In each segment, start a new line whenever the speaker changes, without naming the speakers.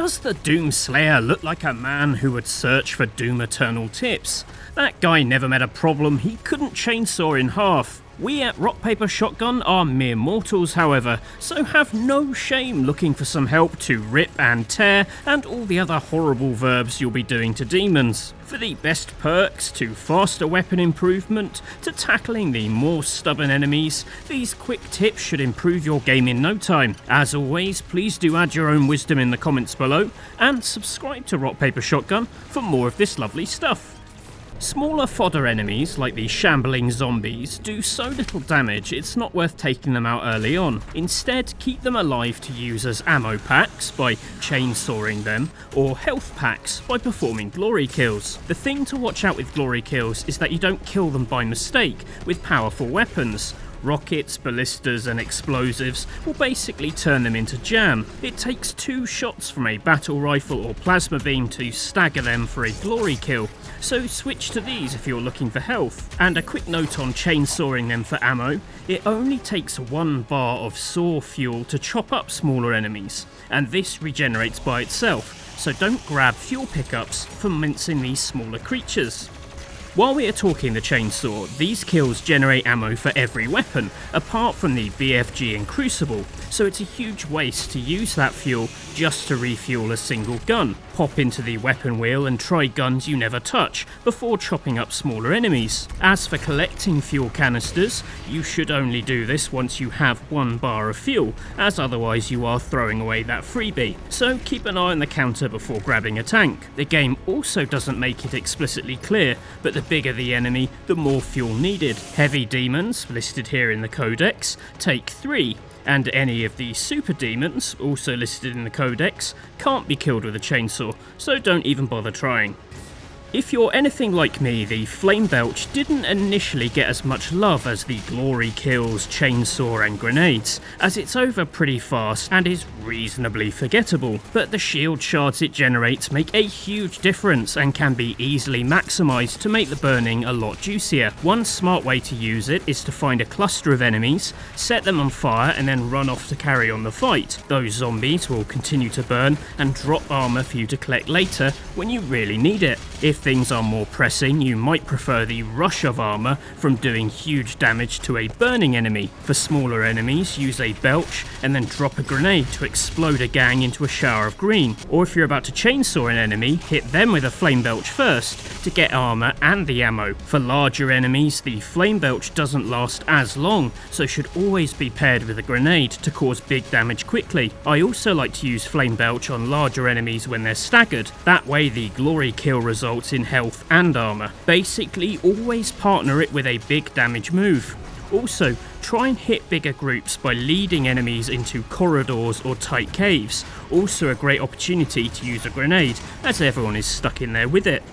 Does the Doom Slayer look like a man who would search for Doom Eternal tips? That guy never met a problem he couldn't chainsaw in half. We at Rock Paper Shotgun are mere mortals, however, so have no shame looking for some help to rip and tear and all the other horrible verbs you'll be doing to demons. For the best perks, to faster weapon improvement, to tackling the more stubborn enemies, these quick tips should improve your game in no time. As always, please do add your own wisdom in the comments below, and subscribe to Rock Paper Shotgun for more of this lovely stuff. Smaller fodder enemies, like the shambling zombies, do so little damage it's not worth taking them out early on. Instead, keep them alive to use as ammo packs by chainsawing them, or health packs by performing glory kills. The thing to watch out with glory kills is that you don't kill them by mistake with powerful weapons. Rockets, ballistas and explosives will basically turn them into jam. It takes 2 shots from a battle rifle or plasma beam to stagger them for a glory kill, so switch to these if you're looking for health. And a quick note on chainsawing them for ammo, it only takes 1 bar of saw fuel to chop up smaller enemies, and this regenerates by itself, so don't grab fuel pickups for mincing these smaller creatures. While we are talking the chainsaw, these kills generate ammo for every weapon, apart from the BFG and Crucible, so it's a huge waste to use that fuel just to refuel a single gun. Pop into the weapon wheel and try guns you never touch before chopping up smaller enemies. As for collecting fuel canisters, you should only do this once you have 1 bar of fuel, as otherwise you are throwing away that freebie, so keep an eye on the counter before grabbing a tank. The game also doesn't make it explicitly clear, but the bigger the enemy, the more fuel needed. Heavy demons, listed here in the codex, take 3, and any of the super demons, also listed in the codex, can't be killed with a chainsaw, so don't even bother trying. If you're anything like me, the Flame Belch didn't initially get as much love as the glory kills, chainsaw and grenades, as it's over pretty fast and is reasonably forgettable, but the shield shards it generates make a huge difference and can be easily maximised to make the burning a lot juicier. One smart way to use it is to find a cluster of enemies, set them on fire and then run off to carry on the fight. Those zombies will continue to burn and drop armour for you to collect later when you really need it. If things are more pressing, you might prefer the rush of armour from doing huge damage to a burning enemy. For smaller enemies, use a belch and then drop a grenade to explode a gang into a shower of green. Or if you're about to chainsaw an enemy, hit them with a flame belch first to get armour and the ammo. For larger enemies, the flame belch doesn't last as long, so should always be paired with a grenade to cause big damage quickly. I also like to use flame belch on larger enemies when they're staggered. That way the glory kill results in health and armour. Basically, always partner it with a big damage move. Also, try and hit bigger groups by leading enemies into corridors or tight caves. Also a great opportunity to use a grenade, as everyone is stuck in there with it.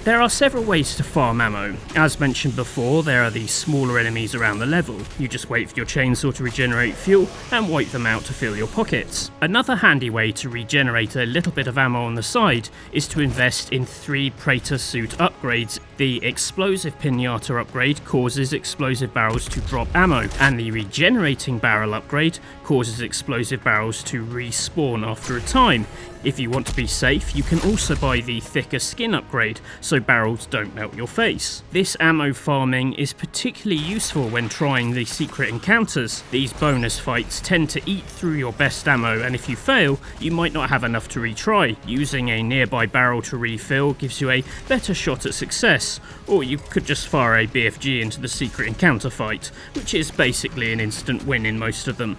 There are several ways to farm ammo. As mentioned before, there are the smaller enemies around the level. You just wait for your chainsaw to regenerate fuel and wipe them out to fill your pockets. Another handy way to regenerate a little bit of ammo on the side is to invest in 3 Praetor Suit upgrades. The Explosive Pinata upgrade causes explosive barrels to drop ammo, and the Regenerating Barrel upgrade causes explosive barrels to respawn after a time. If you want to be safe, you can also buy the Thicker Skin upgrade, so barrels don't melt your face. This ammo farming is particularly useful when trying the secret encounters. These bonus fights tend to eat through your best ammo, and if you fail, you might not have enough to retry. Using a nearby barrel to refill gives you a better shot at success, or you could just fire a BFG into the secret encounter fight, which is basically an instant win in most of them.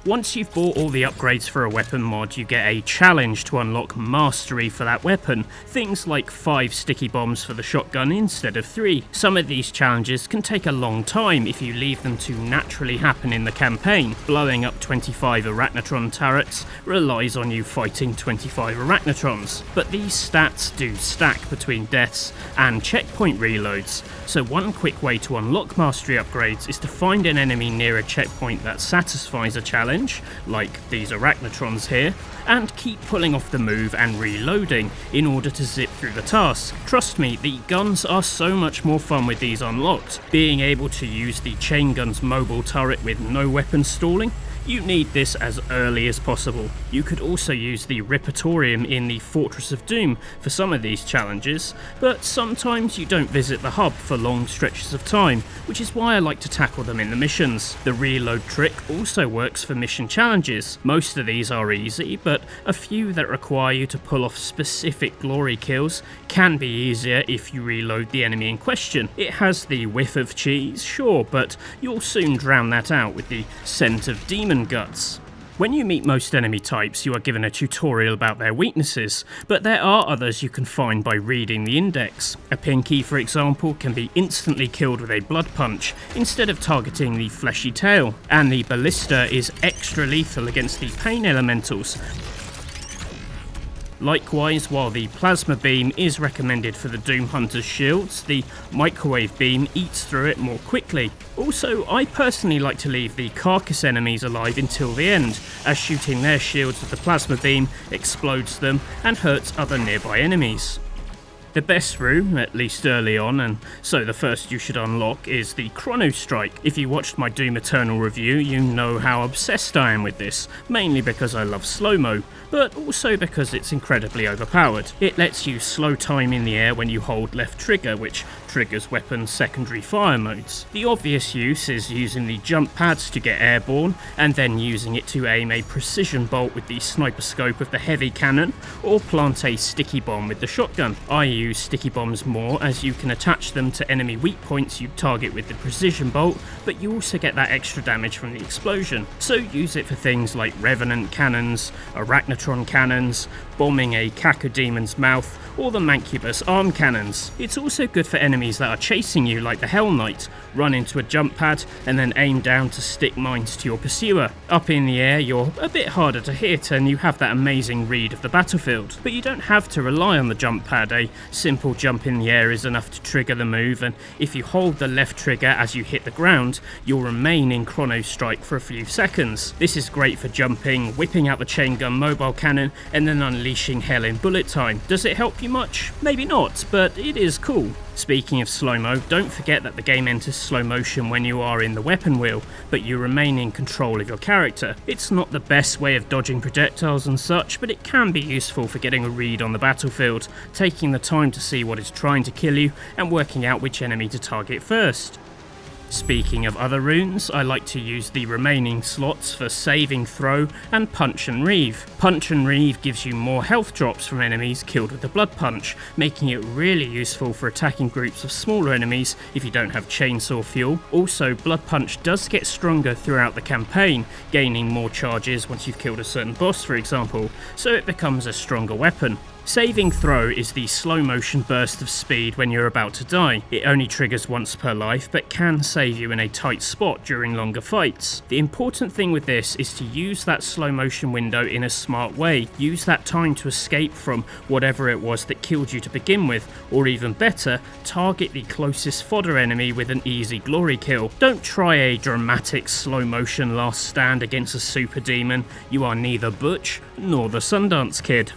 Once you've bought all the upgrades for a weapon mod, you get a challenge to unlock mastery for that weapon, things like 5 sticky bombs for the shotgun instead of 3. Some of these challenges can take a long time if you leave them to naturally happen in the campaign. Blowing up 25 Arachnotron turrets relies on you fighting 25 Arachnotrons, but these stats do stack between deaths and checkpoint reloads, so one quick way to unlock mastery upgrades is to find an enemy near a checkpoint that satisfies a challenge, like these Arachnotrons here, and keep pulling off the move and reloading in order to zip through the task. Trust me, the guns are so much more fun with these unlocked. Being able to use the chain gun's mobile turret with no weapon stalling You need this as early as possible. You could also use the Repertorium in the Fortress of Doom for some of these challenges, but sometimes you don't visit the hub for long stretches of time, which is why I like to tackle them in the missions. The reload trick also works for mission challenges. Most of these are easy, but a few that require you to pull off specific glory kills can be easier if you reload the enemy in question. It has the whiff of cheese, sure, but you'll soon drown that out with the scent of demon guts. When you meet most enemy types, you are given a tutorial about their weaknesses, but there are others you can find by reading the index. A Pinky, for example, can be instantly killed with a blood punch instead of targeting the fleshy tail, and the Ballista is extra lethal against the pain elementals. Likewise, while the Plasma Beam is recommended for the Doom Hunter's shields, the Microwave Beam eats through it more quickly. Also, I personally like to leave the Carcass enemies alive until the end, as shooting their shields with the Plasma Beam explodes them and hurts other nearby enemies. The best rune, at least early on, and so the first you should unlock, is the Chrono Strike. If you watched my Doom Eternal review, you know how obsessed I am with this, mainly because I love slow-mo, but also because it's incredibly overpowered. It lets you slow time in the air when you hold left trigger, which triggers weapons' secondary fire modes. The obvious use is using the jump pads to get airborne, and then using it to aim a precision bolt with the sniper scope of the heavy cannon, or plant a sticky bomb with the shotgun. I use sticky bombs more, as you can attach them to enemy weak points you target with the precision bolt, but you also get that extra damage from the explosion. So use it for things like Revenant cannons, Arachnotron cannons, bombing a Cacodemon's mouth, or the Mancubus arm cannons. It's also good for enemies that are chasing you, like the Hell Knight. Run into a jump pad and then aim down to stick mines to your pursuer. Up in the air, you're a bit harder to hit and you have that amazing read of the battlefield. But you don't have to rely on the jump pad. A simple jump in the air is enough to trigger the move, and if you hold the left trigger as you hit the ground, you'll remain in Chrono Strike for a few seconds. This is great for jumping, whipping out the chain gun mobile cannon, and then unleashing hell in bullet time. Does it help you much? Maybe not, but it is cool. Speaking of slow-mo, don't forget that the game enters slow motion when you are in the weapon wheel, but you remain in control of your character. It's not the best way of dodging projectiles and such, but it can be useful for getting a read on the battlefield, taking the time to see what is trying to kill you, and working out which enemy to target first. Speaking of other runes, I like to use the remaining slots for Saving Throw and Punch and Reave. Punch and Reave gives you more health drops from enemies killed with the Blood Punch, making it really useful for attacking groups of smaller enemies if you don't have chainsaw fuel. Also, Blood Punch does get stronger throughout the campaign, gaining more charges once you've killed a certain boss, for example, so it becomes a stronger weapon. Saving Throw is the slow motion burst of speed when you're about to die. It only triggers once per life, but can save you in a tight spot during longer fights. The important thing with this is to use that slow motion window in a smart way. Use that time to escape from whatever it was that killed you to begin with, or even better, target the closest fodder enemy with an easy glory kill. Don't try a dramatic slow motion last stand against a super demon. You are neither Butch nor the Sundance Kid.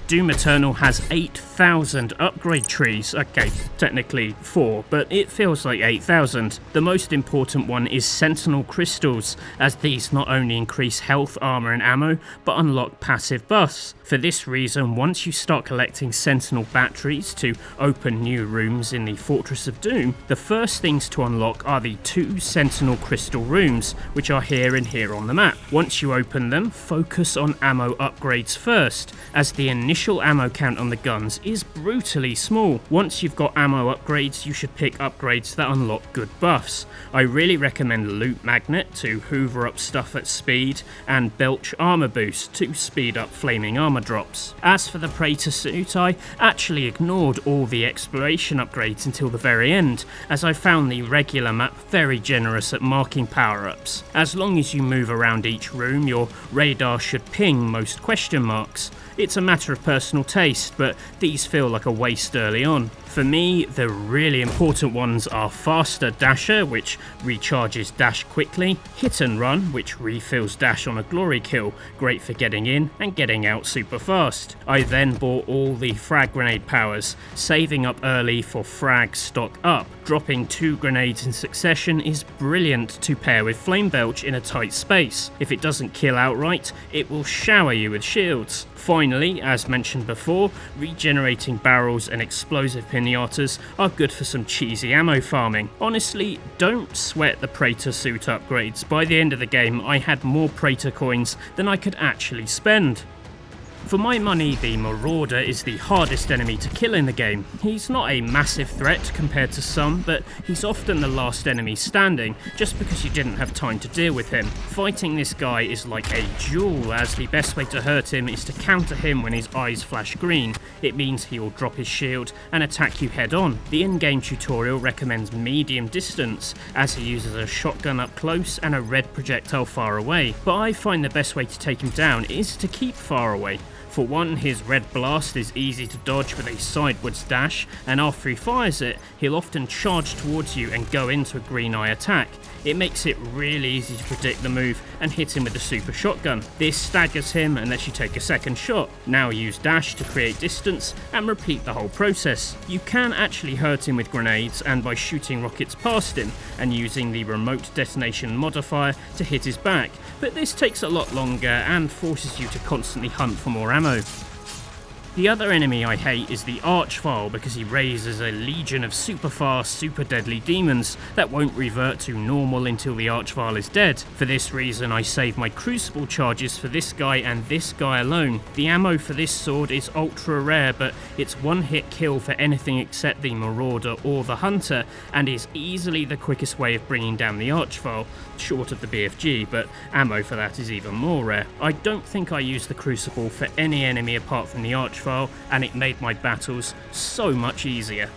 Doom Eternal has 8,000 upgrade trees. Okay, technically 4, but it feels like 8,000. The most important one is Sentinel Crystals, as these not only increase health, armour and ammo, but unlock passive buffs. For this reason, once you start collecting Sentinel batteries to open new rooms in the Fortress of Doom, the first things to unlock are the 2 Sentinel Crystal rooms, which are here and here on the map. Once you open them, focus on ammo upgrades first, as the initial ammo count on the guns is brutally small. Once you've got ammo upgrades, you should pick upgrades that unlock good buffs. I really recommend Loot Magnet to hoover up stuff at speed, and Belch Armour Boost to speed up flaming armour drops. As for the Praetor Suit, I actually ignored all the exploration upgrades until the very end, as I found the regular map very generous at marking power-ups. As long as you move around each room, your radar should ping most question marks. It's a matter of personal taste, but these feel like a waste early on. For me, the really important ones are Faster Dasher, which recharges dash quickly, Hit and Run, which refills dash on a glory kill, great for getting in and getting out super fast. I then bought all the frag grenade powers, saving up early for frag stock up. Dropping 2 grenades in succession is brilliant to pair with Flame Belch in a tight space. If it doesn't kill outright, it will shower you with shields. Finally, as mentioned before, regenerating barrels and explosive pinatas are good for some cheesy ammo farming. Honestly, don't sweat the Praetor Suit upgrades. By the end of the game, I had more Praetor coins than I could actually spend. For my money, the Marauder is the hardest enemy to kill in the game. He's not a massive threat compared to some, but he's often the last enemy standing, just because you didn't have time to deal with him. Fighting this guy is like a duel, as the best way to hurt him is to counter him when his eyes flash green. It means he will drop his shield and attack you head on. The in-game tutorial recommends medium distance, as he uses a shotgun up close and a red projectile far away, but I find the best way to take him down is to keep far away. For one, his red blast is easy to dodge with a sidewards dash, and after he fires it, he'll often charge towards you and go into a green eye attack. It makes it really easy to predict the move and hit him with the super shotgun. This staggers him and lets you take a second shot. Now use dash to create distance and repeat the whole process. You can actually hurt him with grenades and by shooting rockets past him and using the remote detonation modifier to hit his back, but this takes a lot longer and forces you to constantly hunt for more ammo. The other enemy I hate is the Archvile, because he raises a legion of super fast, super deadly demons that won't revert to normal until the Archvile is dead. For this reason I save my Crucible charges for this guy and this guy alone. The ammo for this sword is ultra rare, but it's one hit kill for anything except the Marauder or the Hunter, and is easily the quickest way of bringing down the Archvile, short of the BFG, but ammo for that is even more rare. I don't think I used the Crucible for any enemy apart from the Archvile, and it made my battles so much easier.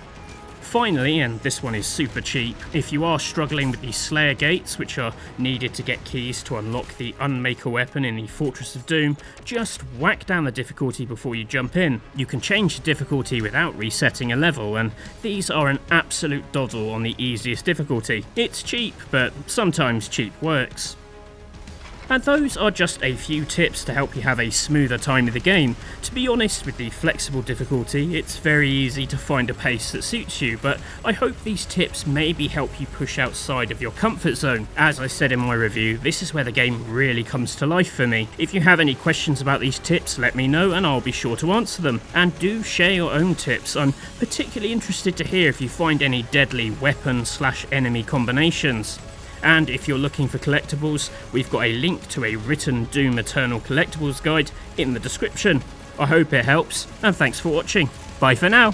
Finally, and this one is super cheap, if you are struggling with the Slayer gates, which are needed to get keys to unlock the Unmaker weapon in the Fortress of Doom, just whack down the difficulty before you jump in. You can change the difficulty without resetting a level, and these are an absolute doddle on the easiest difficulty. It's cheap, but sometimes cheap works. And those are just a few tips to help you have a smoother time with the game. To be honest, with the flexible difficulty, it's very easy to find a pace that suits you, but I hope these tips maybe help you push outside of your comfort zone. As I said in my review, this is where the game really comes to life for me. If you have any questions about these tips, let me know and I'll be sure to answer them. And do share your own tips. I'm particularly interested to hear if you find any deadly weapon/enemy combinations. And if you're looking for collectibles, we've got a link to a written Doom Eternal collectibles guide in the description. I hope it helps, and thanks for watching. Bye for now.